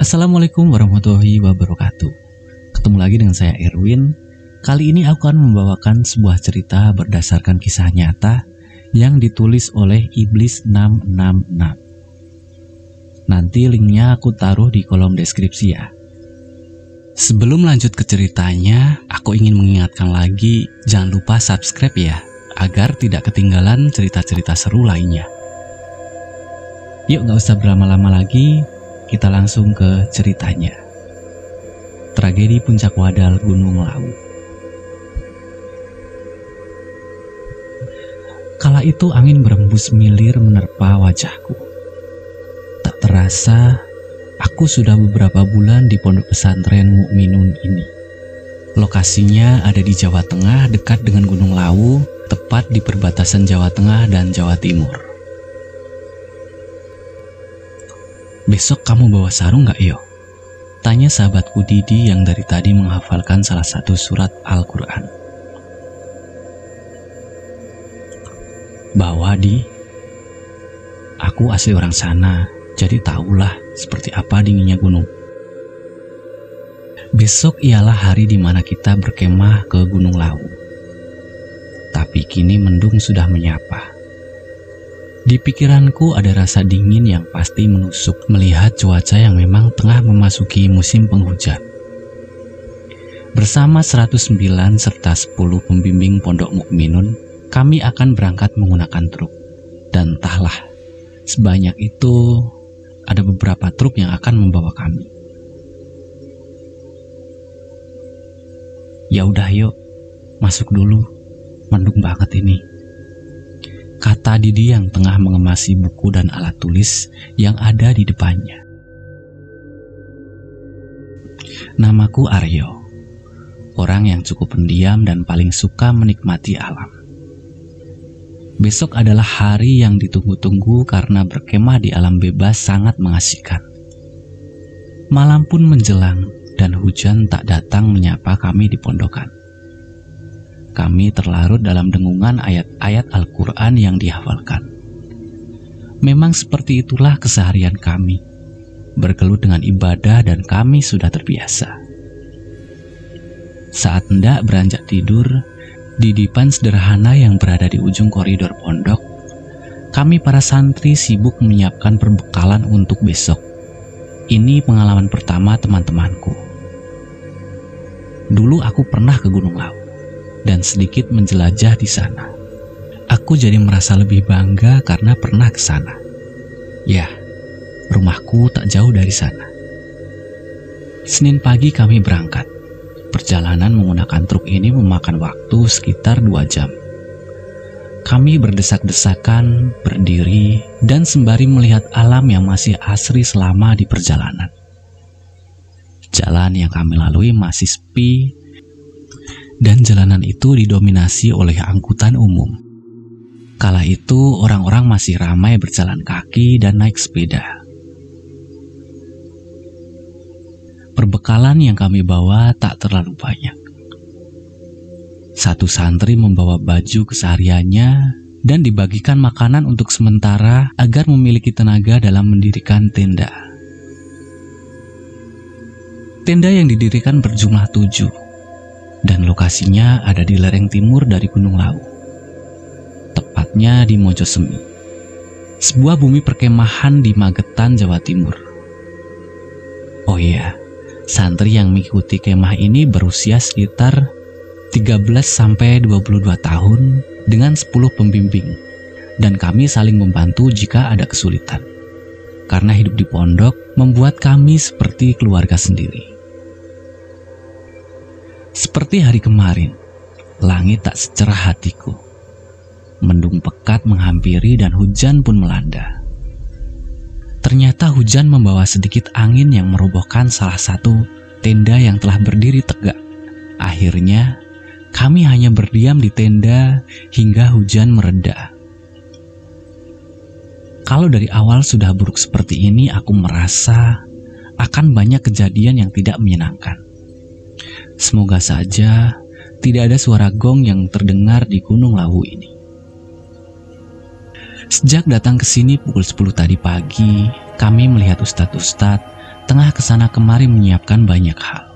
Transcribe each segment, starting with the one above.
Assalamualaikum warahmatullahi wabarakatuh. Ketemu lagi dengan saya Erwin. Kali ini aku akan membawakan sebuah cerita berdasarkan kisah nyata yang ditulis oleh Iblis 666. Nanti linknya aku taruh di kolom deskripsi ya. Sebelum lanjut ke ceritanya, aku ingin mengingatkan lagi, jangan lupa subscribe ya, agar tidak ketinggalan cerita-cerita seru lainnya. Yuk gak usah berlama-lama lagi, kita langsung ke ceritanya. Tragedi Puncak Wadal Gunung Lawu. Kala itu angin berembus milir menerpa wajahku. Tak terasa, aku sudah beberapa bulan di pondok pesantren Mukminun ini. Lokasinya ada di Jawa Tengah dekat dengan Gunung Lawu, tepat di perbatasan Jawa Tengah dan Jawa Timur. "Besok kamu bawa sarung gak yo?" tanya sahabatku Didi yang dari tadi menghafalkan salah satu surat Al-Quran. "Bawa Di, aku asli orang sana, jadi tahulah seperti apa dinginnya gunung. Besok ialah hari di mana kita berkemah ke Gunung Lawu. Tapi kini mendung sudah menyapa. Di pikiranku ada rasa dingin yang pasti menusuk melihat cuaca yang memang tengah memasuki musim penghujan. Bersama 109 serta 10 pembimbing Pondok Mukminun, kami akan berangkat menggunakan truk. Dan entahlah, sebanyak itu ada beberapa truk yang akan membawa kami. Ya udah yuk, masuk dulu, mendung banget ini," kata Didi yang tengah mengemasi buku dan alat tulis yang ada di depannya. Namaku Aryo, orang yang cukup pendiam dan paling suka menikmati alam. Besok adalah hari yang ditunggu-tunggu karena berkemah di alam bebas sangat mengasihkan. Malam pun menjelang dan hujan tak datang menyapa kami di pondokan. Kami terlarut dalam dengungan ayat-ayat Al-Quran yang dihafalkan. Memang seperti itulah keseharian kami, bergelut dengan ibadah dan kami sudah terbiasa. Saat hendak beranjak tidur, di dipan sederhana yang berada di ujung koridor pondok, kami para santri sibuk menyiapkan perbekalan untuk besok. Ini pengalaman pertama teman-temanku. Dulu aku pernah ke Gunung Lawu dan sedikit menjelajah di sana. Aku jadi merasa lebih bangga karena pernah ke sana. Ya, rumahku tak jauh dari sana. Senin pagi kami berangkat. Perjalanan menggunakan truk ini memakan waktu sekitar 2 jam. Kami berdesak-desakan, berdiri, dan sembari melihat alam yang masih asri selama di perjalanan. Jalan yang kami lalui masih sepi, dan jalanan itu didominasi oleh angkutan umum. Kala itu orang-orang masih ramai berjalan kaki dan naik sepeda. Perbekalan yang kami bawa tak terlalu banyak. Satu santri membawa baju kesehariannya dan dibagikan makanan untuk sementara agar memiliki tenaga dalam mendirikan tenda. Tenda yang didirikan berjumlah 7. Dan lokasinya ada di lereng timur dari Gunung Lawu, tepatnya di Mojosemi, sebuah bumi perkemahan di Magetan, Jawa Timur. Oh iya, santri yang mengikuti kemah ini berusia sekitar 13-22 tahun dengan 10 pembimbing, dan kami saling membantu jika ada kesulitan, karena hidup di pondok membuat kami seperti keluarga sendiri. Seperti hari kemarin, langit tak secerah hatiku. Mendung pekat menghampiri dan hujan pun melanda. Ternyata hujan membawa sedikit angin yang merobohkan salah satu tenda yang telah berdiri tegak. Akhirnya, kami hanya berdiam di tenda hingga hujan mereda. Kalau dari awal sudah buruk seperti ini, aku merasa akan banyak kejadian yang tidak menyenangkan. Semoga saja tidak ada suara gong yang terdengar di Gunung Lawu ini. Sejak datang ke sini pukul 10 tadi pagi, kami melihat ustadz-ustadz tengah kesana kemari menyiapkan banyak hal.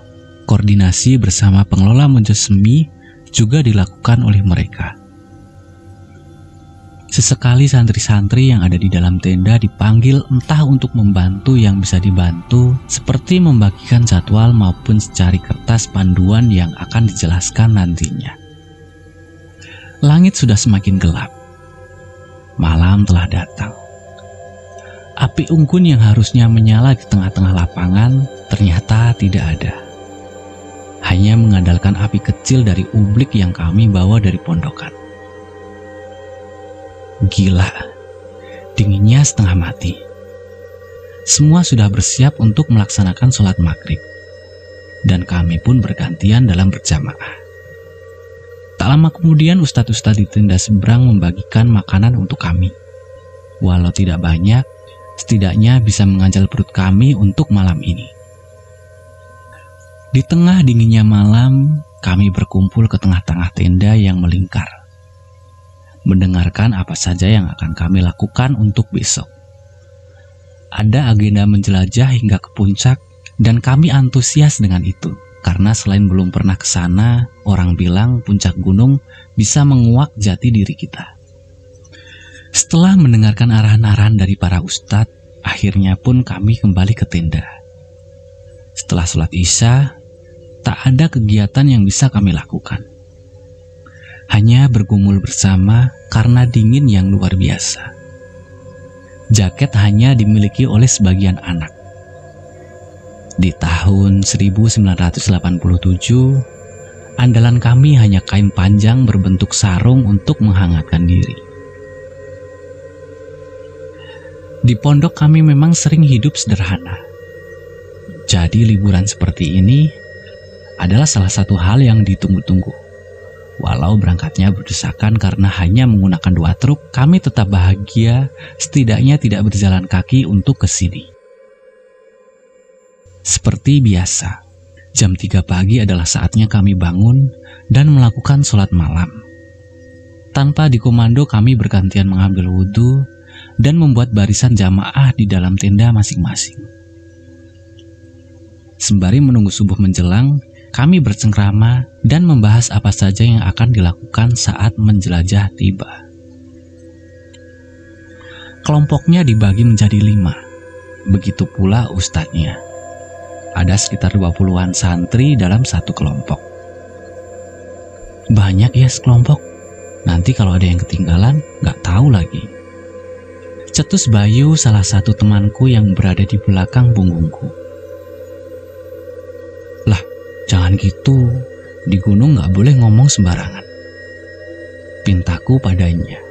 Koordinasi bersama pengelola Mojosemi juga dilakukan oleh mereka. Sesekali santri-santri yang ada di dalam tenda dipanggil entah untuk membantu yang bisa dibantu, seperti membagikan jadwal maupun secari kertas panduan yang akan dijelaskan nantinya. Langit sudah semakin gelap. Malam telah datang. Api unggun yang harusnya menyala di tengah-tengah lapangan ternyata tidak ada. Hanya mengandalkan api kecil dari ublik yang kami bawa dari pondokan. Gila, dinginnya setengah mati. Semua sudah bersiap untuk melaksanakan sholat maghrib. Dan kami pun bergantian dalam berjamaah. Tak lama kemudian ustadz-ustadz di tenda seberang membagikan makanan untuk kami. Walau tidak banyak, setidaknya bisa mengganjal perut kami untuk malam ini. Di tengah dinginnya malam, kami berkumpul ke tengah-tengah tenda yang melingkar, mendengarkan apa saja yang akan kami lakukan untuk besok. Ada agenda menjelajah hingga ke puncak, dan kami antusias dengan itu. Karena selain belum pernah ke sana, orang bilang puncak gunung bisa menguak jati diri kita. Setelah mendengarkan arahan-arahan dari para ustadz, akhirnya pun kami kembali ke tenda. Setelah sholat Isya, tak ada kegiatan yang bisa kami lakukan. Hanya bergumul bersama karena dingin yang luar biasa. Jaket hanya dimiliki oleh sebagian anak. Di tahun 1987, andalan kami hanya kain panjang berbentuk sarung untuk menghangatkan diri. Di pondok kami memang sering hidup sederhana. Jadi liburan seperti ini adalah salah satu hal yang ditunggu-tunggu. Walau berangkatnya berdesakan karena hanya menggunakan 2 truk, kami tetap bahagia setidaknya tidak berjalan kaki untuk ke sini. Seperti biasa, jam 3 pagi adalah saatnya kami bangun dan melakukan sholat malam. Tanpa dikomando kami bergantian mengambil wudhu dan membuat barisan jamaah di dalam tenda masing-masing. Sembari menunggu subuh menjelang, kami bercengkrama dan membahas apa saja yang akan dilakukan saat menjelajah tiba. Kelompoknya dibagi menjadi 5, begitu pula ustadznya. Ada sekitar 20-an santri dalam satu kelompok. Banyak ya sekelompok, nanti kalau ada yang ketinggalan, gak tahu lagi. Cetus Bayu salah satu temanku yang berada di belakang punggungku. Lah, jangan gitu, di gunung gak boleh ngomong sembarangan, pintaku padanya.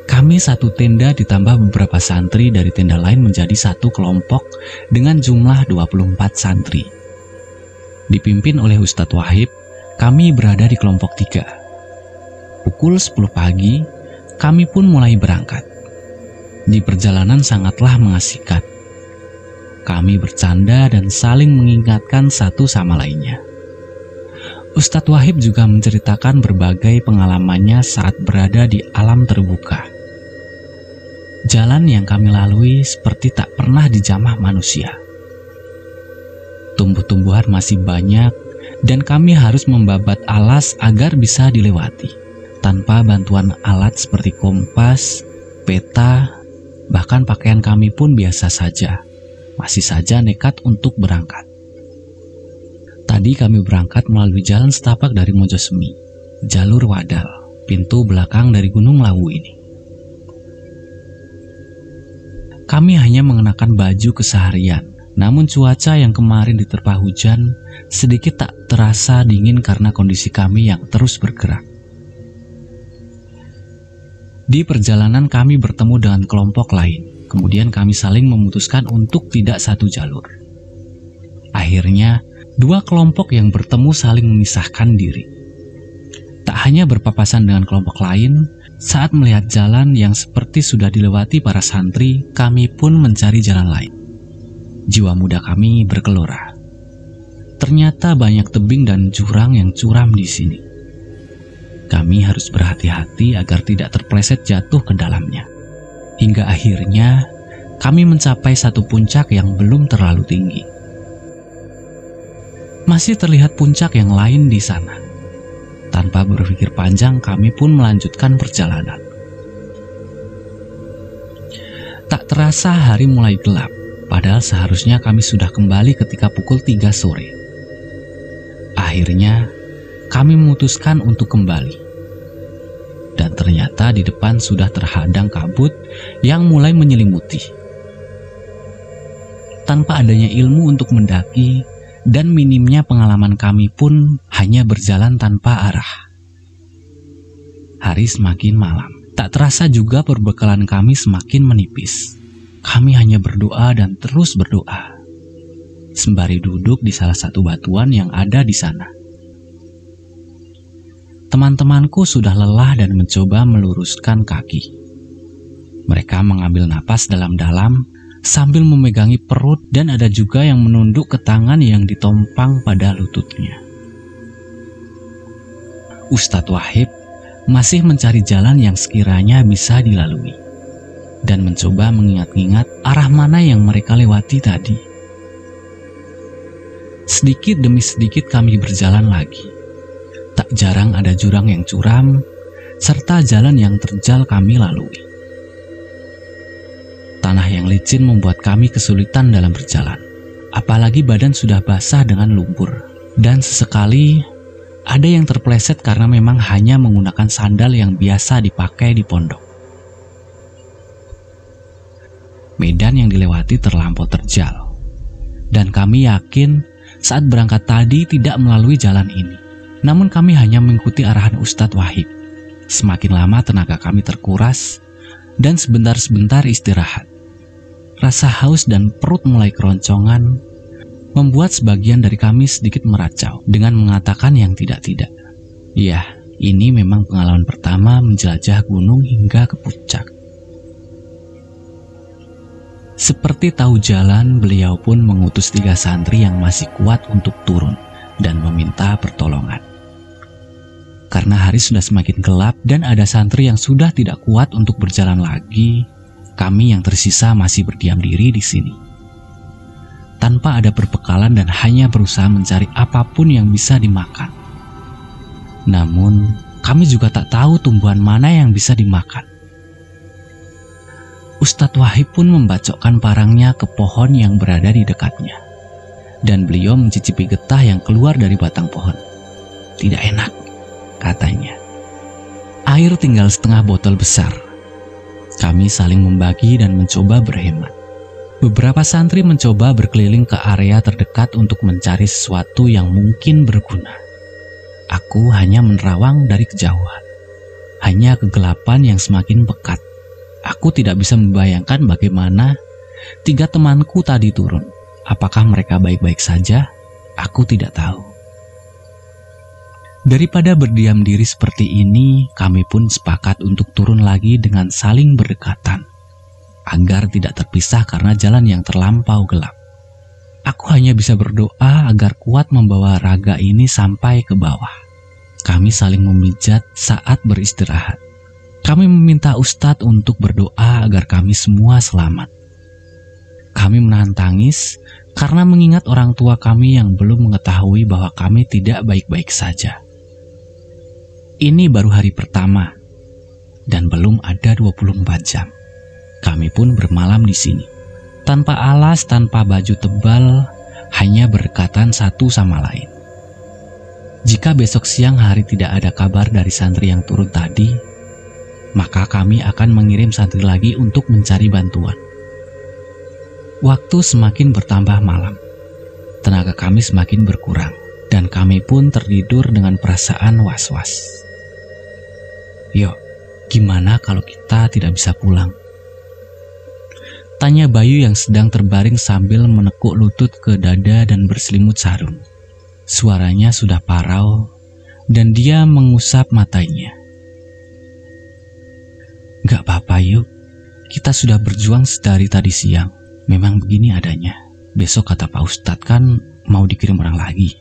Kami satu tenda ditambah beberapa santri dari tenda lain menjadi satu kelompok dengan jumlah 24 santri. Dipimpin oleh Ustadz Wahib, kami berada di kelompok 3. Pukul 10 pagi, kami pun mulai berangkat. Di perjalanan sangatlah mengasihkan. Kami bercanda dan saling mengingatkan satu sama lainnya. Ustadz Wahib juga menceritakan berbagai pengalamannya saat berada di alam terbuka. Jalan yang kami lalui seperti tak pernah dijamah manusia. Tumbuh-tumbuhan masih banyak dan kami harus membabat alas agar bisa dilewati. Tanpa bantuan alat seperti kompas, peta, bahkan pakaian kami pun biasa saja. Masih saja nekat untuk berangkat. Tadi kami berangkat melalui jalan setapak dari Mojosemi, jalur Wadal, pintu belakang dari Gunung Lawu ini. Kami hanya mengenakan baju keseharian, namun cuaca yang kemarin diterpa hujan sedikit tak terasa dingin karena kondisi kami yang terus bergerak. Di perjalanan kami bertemu dengan kelompok lain, kemudian kami saling memutuskan untuk tidak satu jalur. Akhirnya, 2 kelompok yang bertemu saling memisahkan diri. Tak hanya berpapasan dengan kelompok lain, saat melihat jalan yang seperti sudah dilewati para santri, kami pun mencari jalan lain. Jiwa muda kami bergelora. Ternyata banyak tebing dan jurang yang curam di sini. Kami harus berhati-hati agar tidak terpleset jatuh ke dalamnya. Hingga akhirnya, kami mencapai satu puncak yang belum terlalu tinggi. Masih terlihat puncak yang lain di sana. Tanpa berpikir panjang, kami pun melanjutkan perjalanan. Tak terasa hari mulai gelap, padahal seharusnya kami sudah kembali ketika pukul 3 sore. Akhirnya, kami memutuskan untuk kembali. Dan ternyata di depan sudah terhadang kabut yang mulai menyelimuti. Tanpa adanya ilmu untuk mendaki dan minimnya pengalaman kami pun hanya berjalan tanpa arah. Hari semakin malam. Tak terasa juga perbekalan kami semakin menipis. Kami hanya berdoa dan terus berdoa, sembari duduk di salah satu batuan yang ada di sana. Teman-temanku sudah lelah dan mencoba meluruskan kaki. Mereka mengambil napas dalam-dalam sambil memegangi perut, dan ada juga yang menunduk ke tangan yang ditompang pada lututnya. Ustadz Wahib masih mencari jalan yang sekiranya bisa dilalui dan mencoba mengingat-ingat arah mana yang mereka lewati tadi. Sedikit demi sedikit kami berjalan lagi. Tak jarang ada jurang yang curam, serta jalan yang terjal kami lalui. Tanah yang licin membuat kami kesulitan dalam berjalan. Apalagi badan sudah basah dengan lumpur. Dan sesekali ada yang terpleset karena memang hanya menggunakan sandal yang biasa dipakai di pondok. Medan yang dilewati terlampau terjal. Dan kami yakin saat berangkat tadi tidak melalui jalan ini. Namun kami hanya mengikuti arahan Ustadz Wahib. Semakin lama tenaga kami terkuras dan sebentar-sebentar istirahat. Rasa haus dan perut mulai keroncongan membuat sebagian dari kami sedikit meracau dengan mengatakan yang tidak-tidak. Ya, ini memang pengalaman pertama menjelajah gunung hingga ke puncak. Seperti tahu jalan, beliau pun mengutus 3 santri yang masih kuat untuk turun dan meminta pertolongan. Karena hari sudah semakin gelap dan ada santri yang sudah tidak kuat untuk berjalan lagi, kami yang tersisa masih berdiam diri di sini. Tanpa ada perbekalan dan hanya berusaha mencari apapun yang bisa dimakan. Namun, kami juga tak tahu tumbuhan mana yang bisa dimakan. Ustadz Wahib pun membacokkan parangnya ke pohon yang berada di dekatnya. Dan beliau mencicipi getah yang keluar dari batang pohon. Tidak enak, katanya. Air tinggal setengah botol besar. Kami saling membagi dan mencoba berhemat. Beberapa santri mencoba berkeliling ke area terdekat untuk mencari sesuatu yang mungkin berguna. Aku hanya menerawang dari kejauhan. Hanya kegelapan yang semakin pekat. Aku tidak bisa membayangkan bagaimana 3 temanku tadi turun. Apakah mereka baik-baik saja? Aku tidak tahu. Daripada berdiam diri seperti ini, kami pun sepakat untuk turun lagi dengan saling berdekatan, agar tidak terpisah karena jalan yang terlampau gelap. Aku hanya bisa berdoa agar kuat membawa raga ini sampai ke bawah. Kami saling memijat saat beristirahat. Kami meminta Ustadz untuk berdoa agar kami semua selamat. Kami menahan tangis karena mengingat orang tua kami yang belum mengetahui bahwa kami tidak baik-baik saja. Ini baru hari pertama dan belum ada 24 jam. Kami pun bermalam di sini. Tanpa alas, tanpa baju tebal, hanya berdekatan satu sama lain. Jika besok siang hari tidak ada kabar dari santri yang turun tadi, maka kami akan mengirim santri lagi untuk mencari bantuan. Waktu semakin bertambah malam. Tenaga kami semakin berkurang dan kami pun tertidur dengan perasaan was-was. Yuk, gimana kalau kita tidak bisa pulang? Tanya Bayu yang sedang terbaring sambil menekuk lutut ke dada dan berselimut sarung. Suaranya sudah parau dan dia mengusap matanya. Gak apa-apa yuk, kita sudah berjuang sedari tadi siang. Memang begini adanya. Besok kata Pak Ustadz kan mau dikirim orang lagi.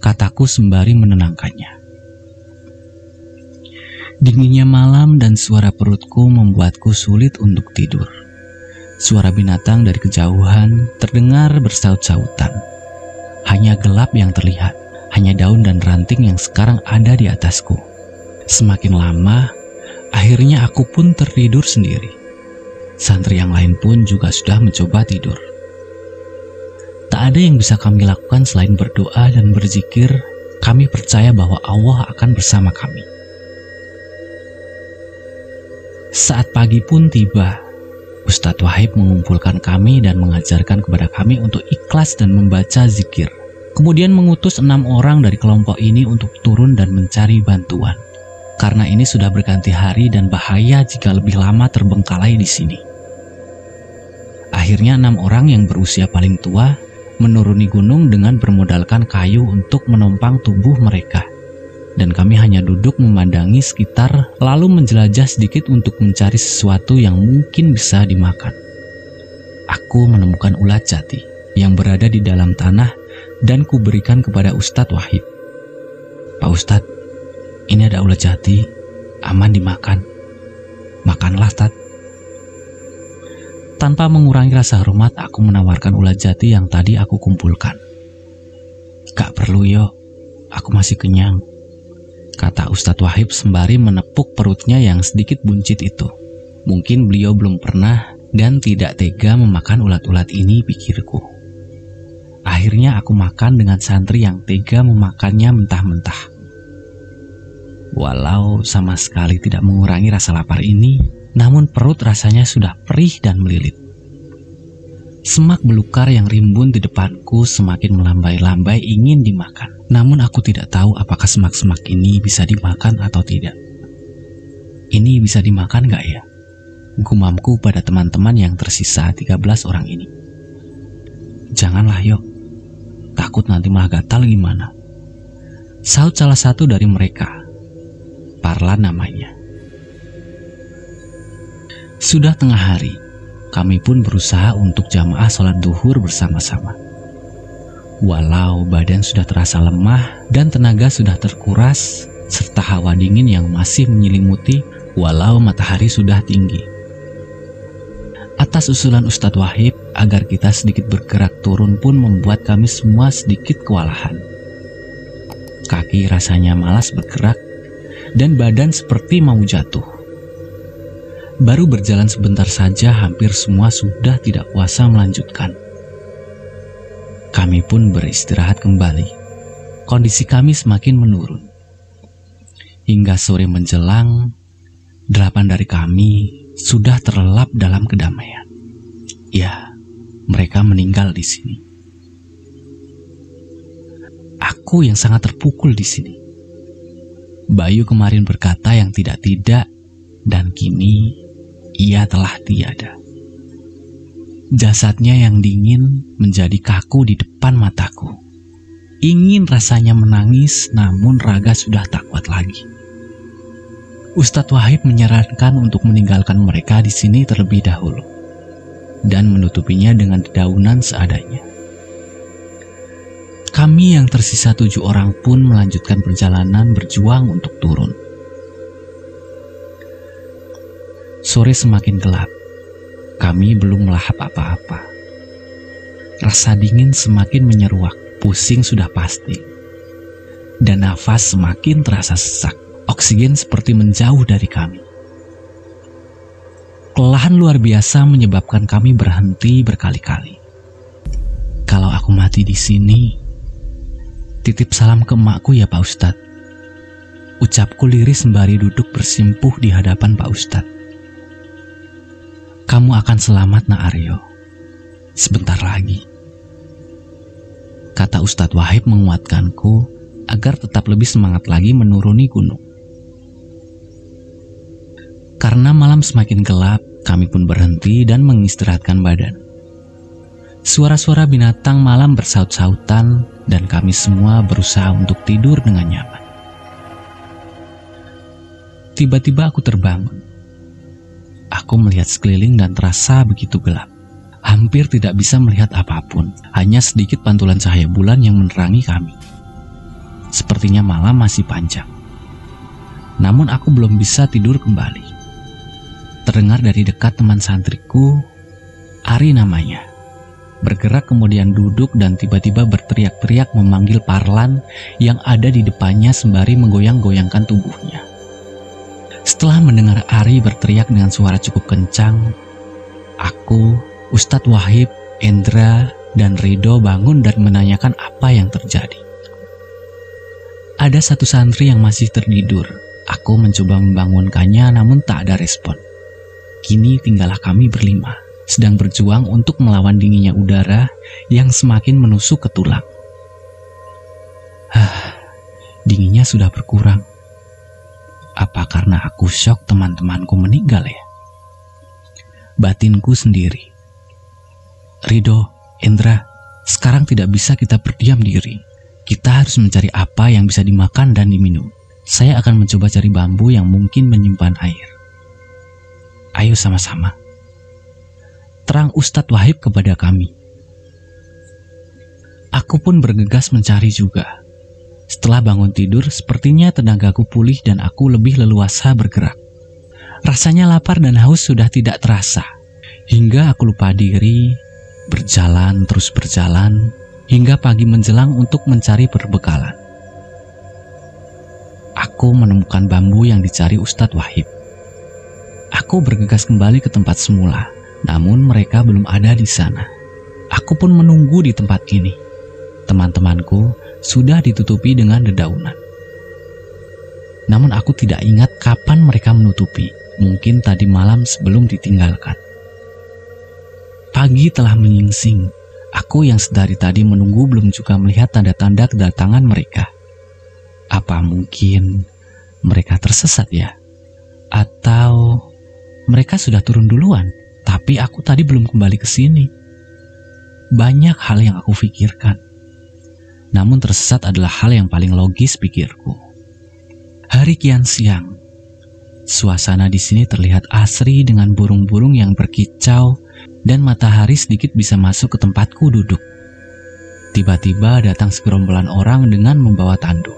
Kataku sembari menenangkannya. Dinginnya malam dan suara perutku membuatku sulit untuk tidur. Suara binatang dari kejauhan terdengar bersaut-sautan. Hanya gelap yang terlihat, hanya daun dan ranting yang sekarang ada di atasku. Semakin lama, akhirnya aku pun tertidur sendiri. Santri yang lain pun juga sudah mencoba tidur. Tak ada yang bisa kami lakukan selain berdoa dan berzikir. Kami percaya bahwa Allah akan bersama kami. Saat pagi pun tiba, Ustadz Wahib mengumpulkan kami dan mengajarkan kepada kami untuk ikhlas dan membaca zikir. Kemudian mengutus 6 orang dari kelompok ini untuk turun dan mencari bantuan. Karena ini sudah berganti hari dan bahaya jika lebih lama terbengkalai di sini. Akhirnya 6 orang yang berusia paling tua menuruni gunung dengan bermodalkan kayu untuk menompang tubuh mereka. Dan kami hanya duduk memandangi sekitar lalu menjelajah sedikit untuk mencari sesuatu yang mungkin bisa dimakan. Aku menemukan ulat jati yang berada di dalam tanah dan kuberikan kepada Ustadz Wahib. Pak Ustadz, ini ada ulat jati, aman dimakan. Makanlah, Tat. Tanpa mengurangi rasa hormat, aku menawarkan ulat jati yang tadi aku kumpulkan. Gak perlu yo, aku masih kenyang, kata Ustadz Wahib sembari menepuk perutnya yang sedikit buncit itu. Mungkin beliau belum pernah dan tidak tega memakan ulat-ulat ini, pikirku. Akhirnya aku makan dengan santri yang tega memakannya mentah-mentah. Walau sama sekali tidak mengurangi rasa lapar ini, namun perut rasanya sudah perih dan melilit. Semak belukar yang rimbun di depanku semakin melambai-lambai ingin dimakan. Namun aku tidak tahu apakah semak-semak ini bisa dimakan atau tidak. Ini bisa dimakan gak ya? Gumamku pada teman-teman yang tersisa 13 orang ini. Janganlah Yok, takut nanti malah gatal gimana? Saut salah satu dari mereka. Parla namanya. Sudah tengah hari, kami pun berusaha untuk jamaah sholat duhur bersama-sama. Walau badan sudah terasa lemah dan tenaga sudah terkuras, serta hawa dingin yang masih menyelimuti walau matahari sudah tinggi. Atas usulan Ustadz Wahib agar kita sedikit bergerak turun pun membuat kami semua sedikit kewalahan. Kaki rasanya malas bergerak dan badan seperti mau jatuh. Baru berjalan sebentar saja hampir semua sudah tidak kuasa melanjutkan. Kami pun beristirahat kembali. Kondisi kami semakin menurun. Hingga sore menjelang, 8 dari kami sudah terlelap dalam kedamaian. Ya, mereka meninggal di sini. Aku yang sangat terpukul di sini. Bayu kemarin berkata yang tidak-tidak, dan kini ia telah tiada. Jasadnya yang dingin menjadi kaku di depan mataku. Ingin rasanya menangis, namun raga sudah tak kuat lagi. Ustadz Wahib menyarankan untuk meninggalkan mereka di sini terlebih dahulu dan menutupinya dengan dedaunan seadanya. Kami yang tersisa 7 orang pun melanjutkan perjalanan berjuang untuk turun. Sore semakin gelap. Kami belum melahap apa-apa. Rasa dingin semakin menyeruak, pusing sudah pasti. Dan nafas semakin terasa sesak. Oksigen seperti menjauh dari kami. Kelelahan luar biasa menyebabkan kami berhenti berkali-kali. Kalau aku mati di sini, titip salam ke emakku ya Pak Ustadz. Ucapku lirih sembari duduk bersimpuh di hadapan Pak Ustadz. Kamu akan selamat Nak Aryo. Sebentar lagi. Kata Ustadz Wahib menguatkanku agar tetap lebih semangat lagi menuruni gunung. Karena malam semakin gelap, kami pun berhenti dan mengistirahatkan badan. Suara-suara binatang malam bersaut-sautan dan kami semua berusaha untuk tidur dengan nyaman. Tiba-tiba aku terbangun. Aku melihat sekeliling dan terasa begitu gelap. Hampir tidak bisa melihat apapun, hanya sedikit pantulan cahaya bulan yang menerangi kami. Sepertinya malam masih panjang. Namun aku belum bisa tidur kembali. Terdengar dari dekat teman santriku, Ari namanya. Bergerak kemudian duduk dan tiba-tiba berteriak-teriak memanggil Parlan yang ada di depannya sembari menggoyang-goyangkan tubuhnya. Setelah mendengar Ari berteriak dengan suara cukup kencang, aku, Ustadz Wahib, Endra, dan Rido bangun dan menanyakan apa yang terjadi. Ada satu santri yang masih tertidur. Aku mencoba membangunkannya namun tak ada respon. Kini tinggallah kami berlima, sedang berjuang untuk melawan dinginnya udara yang semakin menusuk ke tulang. Dinginnya sudah berkurang. Apa karena aku syok teman-temanku meninggal ya? Batinku sendiri. Rido, Endra, sekarang tidak bisa kita berdiam diri. Kita harus mencari apa yang bisa dimakan dan diminum. Saya akan mencoba cari bambu yang mungkin menyimpan air. Ayo sama-sama. Terang Ustadz Wahib kepada kami. Aku pun bergegas mencari juga. Setelah bangun tidur, sepertinya tenagaku pulih dan aku lebih leluasa bergerak. Rasanya lapar dan haus sudah tidak terasa. Hingga aku lupa diri, berjalan terus berjalan, hingga pagi menjelang untuk mencari perbekalan. Aku menemukan bambu yang dicari Ustadz Wahib. Aku bergegas kembali ke tempat semula, namun mereka belum ada di sana. Aku pun menunggu di tempat ini. Teman-temanku sudah ditutupi dengan dedaunan. Namun aku tidak ingat kapan mereka menutupi, mungkin tadi malam sebelum ditinggalkan. Pagi telah menyingsing. Aku yang sedari tadi menunggu belum juga melihat tanda-tanda kedatangan mereka. Apa mungkin mereka tersesat ya? Atau mereka sudah turun duluan, tapi aku tadi belum kembali ke sini. Banyak hal yang aku pikirkan. Namun tersesat adalah hal yang paling logis pikirku. Hari kian siang. Suasana di sini terlihat asri dengan burung-burung yang berkicau dan matahari sedikit bisa masuk ke tempatku duduk. Tiba-tiba datang segerombolan orang dengan membawa tanduk.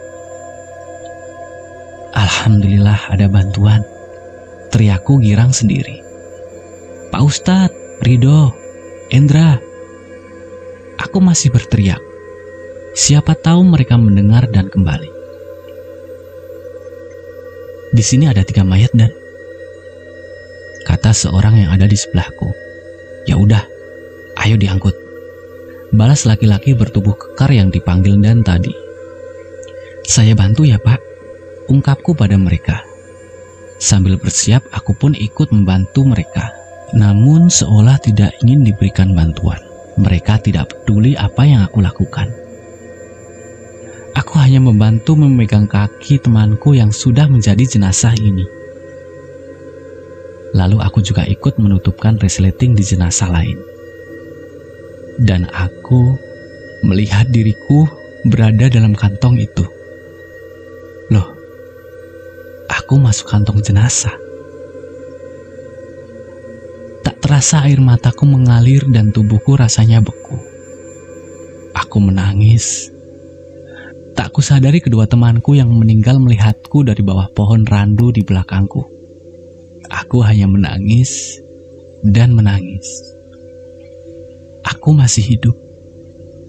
Alhamdulillah ada bantuan. Teriakku girang sendiri. Pak Ustadz, Rido, Endra. Aku masih berteriak. Siapa tahu mereka mendengar dan kembali. Di sini ada 3 mayat dan, kata seorang yang ada di sebelahku. Ya udah, ayo diangkut. Balas laki-laki bertubuh kekar yang dipanggil Dan tadi. Saya bantu ya Pak, ungkapku pada mereka. Sambil bersiap, aku pun ikut membantu mereka. Namun seolah tidak ingin diberikan bantuan. Mereka tidak peduli apa yang aku lakukan. Aku hanya membantu memegang kaki temanku yang sudah menjadi jenazah ini. Lalu aku juga ikut menutupkan resleting di jenazah lain. Dan aku melihat diriku berada dalam kantong itu. Loh, aku masuk kantong jenazah. Tak terasa air mataku mengalir dan tubuhku rasanya beku. Aku menangis. Tak kusadari kedua temanku yang meninggal melihatku dari bawah pohon randu di belakangku. Aku hanya menangis dan menangis. Aku masih hidup.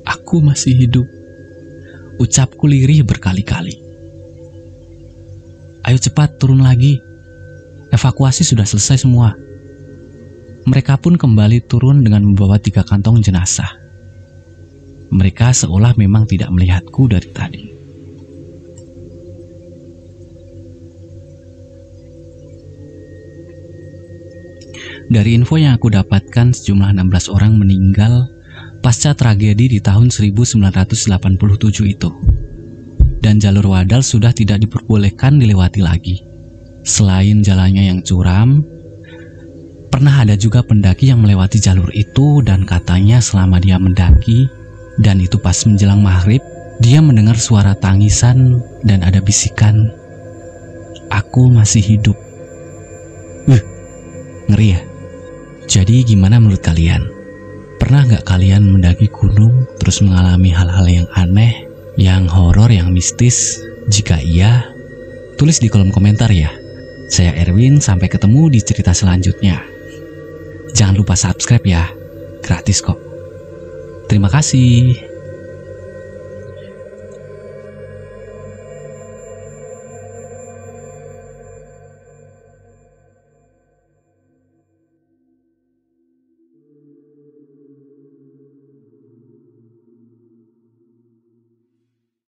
Aku masih hidup. Ucapku lirih berkali-kali. Ayo cepat turun lagi. Evakuasi sudah selesai semua. Mereka pun kembali turun dengan membawa 3 kantong jenazah. Mereka seolah memang tidak melihatku dari tadi. Dari info yang aku dapatkan, sejumlah 16 orang meninggal pasca tragedi di tahun 1987 itu. Dan jalur wadal sudah tidak diperbolehkan dilewati lagi. Selain jalannya yang curam, pernah ada juga pendaki yang melewati jalur itu dan katanya selama dia mendaki, dan itu pas menjelang maghrib, dia mendengar suara tangisan dan ada bisikan, "Aku masih hidup." Ngeri ya? Jadi gimana menurut kalian? Pernah nggak kalian mendaki gunung terus mengalami hal-hal yang aneh, yang horor, yang mistis? Jika iya, tulis di kolom komentar ya. Saya Erwin, sampai ketemu di cerita selanjutnya. Jangan lupa subscribe ya. Gratis kok. Terima kasih.